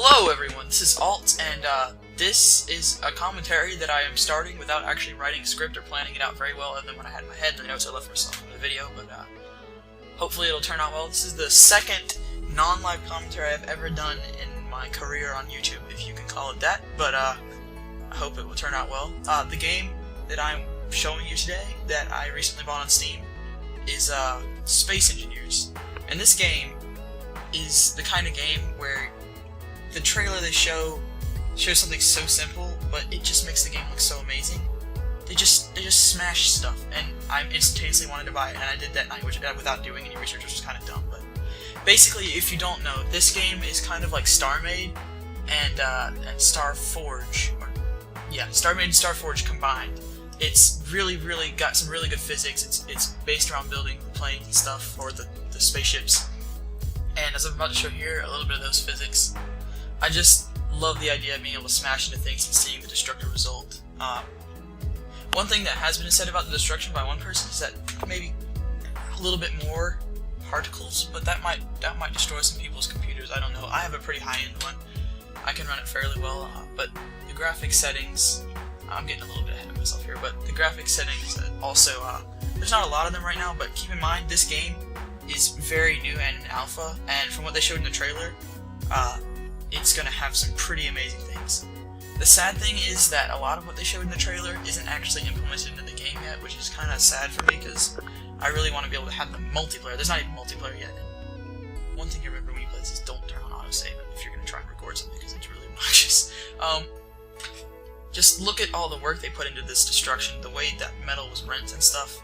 Hello everyone, this is Alt, and this is a commentary that I am starting without actually writing a script or planning it out very well, other than what I had in my head and the notes I left myself in the video, but hopefully it'll turn out well. This is the second non-live commentary I've ever done in my career on YouTube, if you can call it that, but I hope it will turn out well. The game that I'm showing you today, that I recently bought on Steam, is Space Engineers. And this game is the kind of game where the trailer they shows something so simple, but it just makes the game look so amazing. They just smash stuff, and I instantaneously wanted to buy it, and I did that night, which without doing any research, which was kind of dumb. But basically, if you don't know, this game is kind of like StarMade and StarForge, StarMade and StarForge combined. It's really got some really good physics. It's based around building planes and stuff, or the spaceships. And as I'm about to show here, a little bit of those physics. I just love the idea of being able to smash into things and seeing the destructive result. One thing that has been said about the destruction by one person is that maybe a little bit more particles, but that might destroy some people's computers. I don't know. I have a pretty high-end one. I can run it fairly well, but the graphics settings, I'm getting a little bit ahead of myself here, but the graphics settings also, there's not a lot of them right now, but keep in mind this game is very new and in alpha, and from what they showed in the trailer, it's going to have some pretty amazing things. The sad thing is that a lot of what they showed in the trailer isn't actually implemented into the game yet, which is kind of sad for me, because I really want to be able to have the multiplayer. There's not even multiplayer yet. And one thing you remember when you play this is don't turn on autosave if you're going to try and record something, because it's really obnoxious. Just look at all the work they put into this destruction, the way that metal was rent and stuff.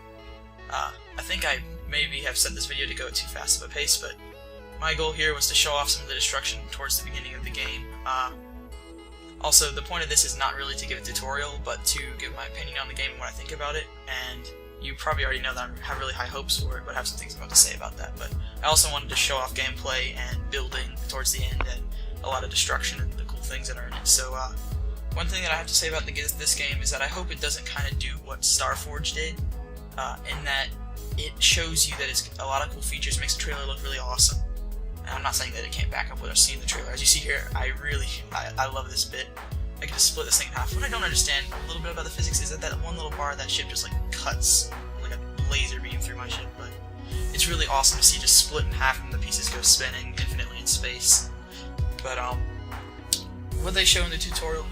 I think I maybe have set this video to go at too fast of a pace, but my goal here was to show off some of the destruction towards the beginning of the game. Also, the point of this is not really to give a tutorial, but to give my opinion on the game and what I think about it, and you probably already know that I have really high hopes for it, but I have some things I'm about to say about that. But I also wanted to show off gameplay and building towards the end, and a lot of destruction and the cool things that are in it. So, one thing that I have to say about this game is that I hope it doesn't kind of do what StarForge did, in that it shows you that it's a lot of cool features, makes the trailer look really awesome. And I'm not saying that it can't back up what I've seen in the trailer. As you see here, I love this bit. I can just split this thing in half. What I don't understand a little bit about the physics is that one little bar of that ship just like cuts like a laser beam through my ship, but it's really awesome to see just split in half and the pieces go spinning infinitely in space. But what they show in the tutorial,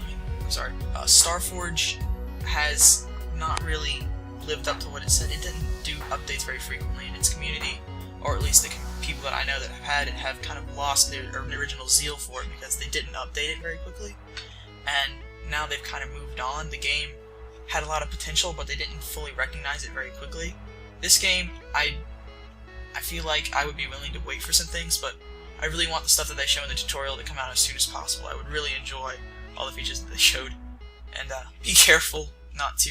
StarForge has not really lived up to what it said. It didn't do updates very frequently in its community, or at least the people that I know that have had it have kind of lost their original zeal for it because they didn't update it very quickly, and now they've kind of moved on. The game had a lot of potential, but they didn't fully recognize it very quickly. This game, I feel like I would be willing to wait for some things, but I really want the stuff that they show in the tutorial to come out as soon as possible. I would really enjoy all the features that they showed, and be careful not to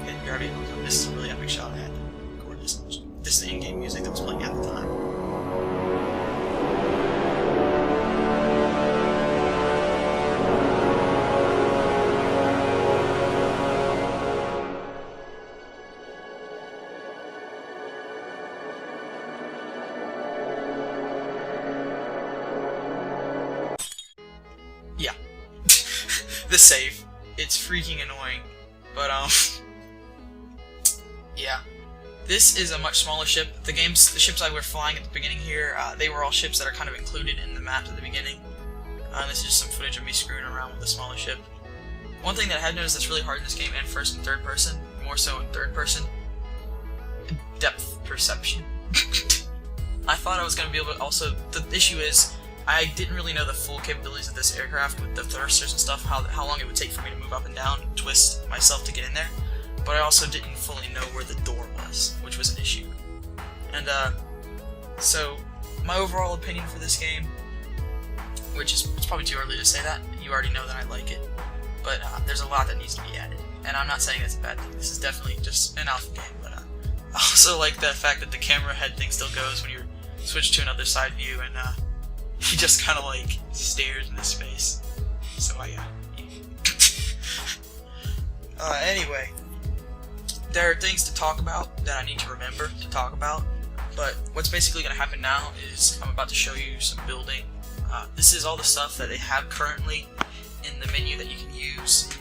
hit gravity. This is a really epic shot. I had to record this. This is the in-game music that was playing at the time. Yeah. The save. It's freaking annoying. But, yeah. This is a much smaller ship. The ships I were flying at the beginning here, they were all ships that are kind of included in the map at the beginning. This is just some footage of me screwing around with a smaller ship. One thing that I have noticed that's really hard in this game, and first and third person, more so in third person, depth perception. I thought I was going to be able to also, the issue is, I didn't really know the full capabilities of this aircraft with the thrusters and stuff, how long it would take for me to move up and down and twist myself to get in there. But I also didn't fully know where the door was, which was an issue. And, so, my overall opinion for this game, which is, it's probably too early to say that, you already know that I like it, but there's a lot that needs to be added. And I'm not saying that's a bad thing, this is definitely just an alpha game, but I also like the fact that the camera head thing still goes when you switch to another side view, and he just kind of like stares in his face. So anyway. There are things to talk about that I need to remember to talk about, but what's basically going to happen now is I'm about to show you some building This is all the stuff that they have currently in the menu that you can use.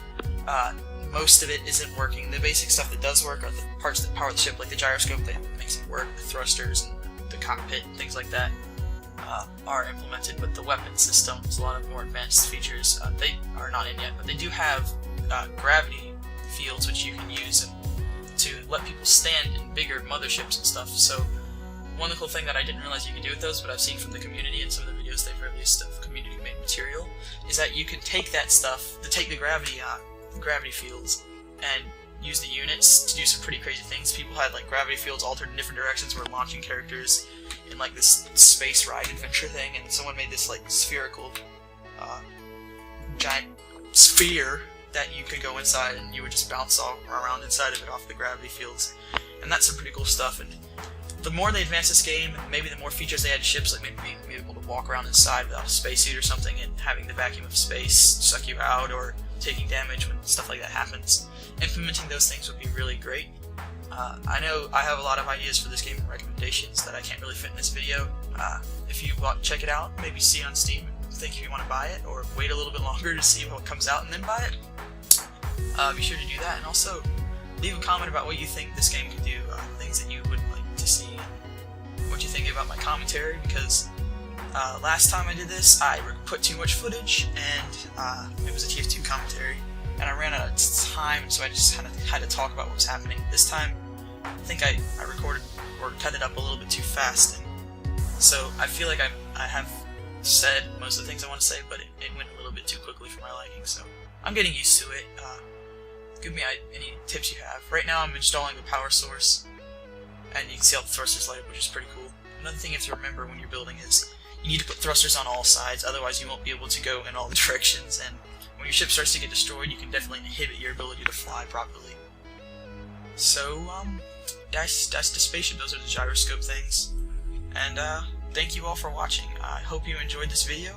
Most of it isn't working. The basic stuff that does work are the parts that power the ship, like the gyroscope that makes it work, the thrusters, and the cockpit, and things like that are implemented. But the weapon systems, a lot of more advanced features, they are not in yet. But they do have gravity fields which you can use to let people stand in bigger motherships and stuff. So one cool thing that I didn't realize you could do with those, but I've seen from the community and some of the videos they've released of community-made material, is that you could take that stuff, take the gravity fields, and use the units to do some pretty crazy things. People had like gravity fields altered in different directions, were launching characters in like this space ride adventure thing, and someone made this like spherical giant sphere that you could go inside, and you would just bounce all around inside of it off the gravity fields, and that's some pretty cool stuff. And the more they advance this game, maybe the more features they add to ships, like maybe being able to walk around inside without a spacesuit or something, and having the vacuum of space suck you out, or taking damage when stuff like that happens. Implementing those things would be really great. I know I have a lot of ideas for this game and recommendations that I can't really fit in this video. If you check it out, maybe see it on Steam and think if you want to buy it, or wait a little bit longer to see what comes out and then buy it, be sure to do that. And also leave a comment about what you think this game can do, things that you would like to see, and what you think about my commentary, because last time I did this, I put too much footage, and it was a TF2 commentary, and I ran out of time, so I just kind of had to talk about what was happening. This time, I think I recorded or cut it up a little bit too fast, and so I feel like I have said most of the things I want to say, but it went a little bit too quickly for my liking, so I'm getting used to it. Give me any tips you have. Right now I'm installing the power source, and you can see all the thrusters light up, which is pretty cool. Another thing you have to remember when you're building is you need to put thrusters on all sides, otherwise you won't be able to go in all the directions, and when your ship starts to get destroyed, you can definitely inhibit your ability to fly properly. So, that's the spaceship, those are the gyroscope things. And, thank you all for watching. I hope you enjoyed this video.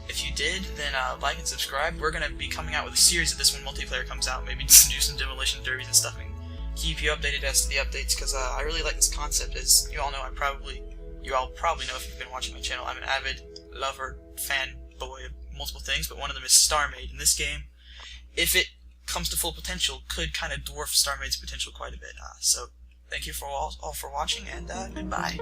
If you did, then like and subscribe. We're going to be coming out with a series of this when multiplayer comes out, maybe do some demolition derbies and stuff, and keep you updated as to the updates, because I really like this concept. As you all know, you all probably know if you've been watching my channel, I'm an avid lover, fanboy of multiple things, but one of them is StarMade. And this game, if it comes to full potential, could kind of dwarf StarMade's potential quite a bit. So thank you all for watching, and goodbye.